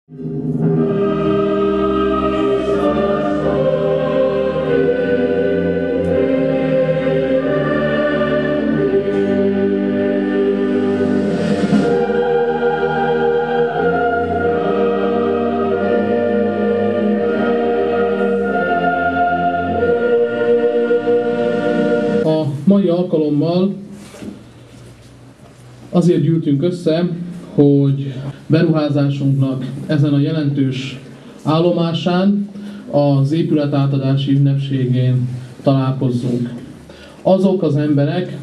A mai alkalommal azért gyűltünk össze, hogy beruházásunknak ezen a jelentős állomásán az épületátadási ünnepségén találkozzunk. Azok az emberek,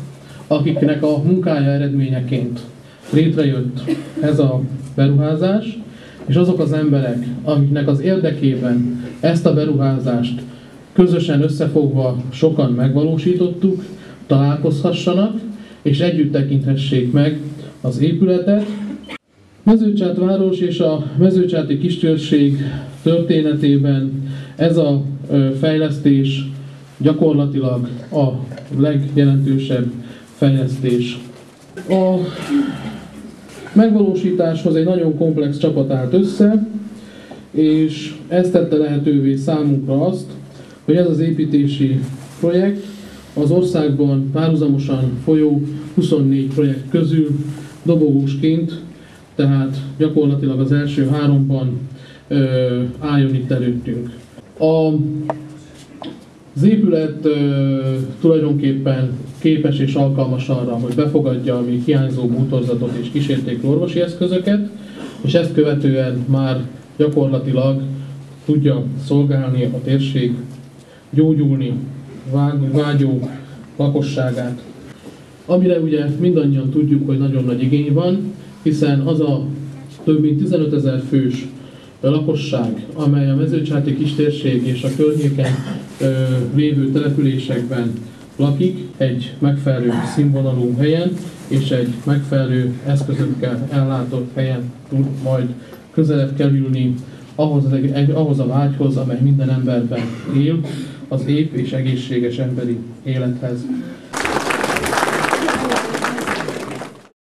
akiknek a munkája eredményeként létrejött ez a beruházás, és azok az emberek, akiknek az érdekében ezt a beruházást közösen összefogva sokan megvalósítottuk, találkozhassanak, és együtt tekinthessék meg az épületet. Mezőcsát város és a mezőcsáti kistérség történetében ez a fejlesztés gyakorlatilag a legjelentősebb fejlesztés. A megvalósításhoz egy nagyon komplex csapat állt össze, és ez tette lehetővé számunkra azt, hogy ez az építési projekt az országban párhuzamosan folyó 24 projekt közül dobogósként, tehát gyakorlatilag az első 3-ban álljon itt előttünk. Az épület tulajdonképpen képes és alkalmas arra, hogy befogadja a még hiányzó bútorzatot és kísértékű orvosi eszközöket, és ezt követően már gyakorlatilag tudja szolgálni a térség gyógyulni vágyó lakosságát. Amire ugye mindannyian tudjuk, hogy nagyon nagy igény van, hiszen az a több mint 15 000 fős lakosság, amely a mezőcsáti kistérség és a környéken lévő településekben lakik, egy megfelelő színvonalú helyen és egy megfelelő eszközökkel ellátott helyen tud majd közelebb kerülni ahhoz a vágyhoz, amely minden emberben él, az ép és egészséges emberi élethez.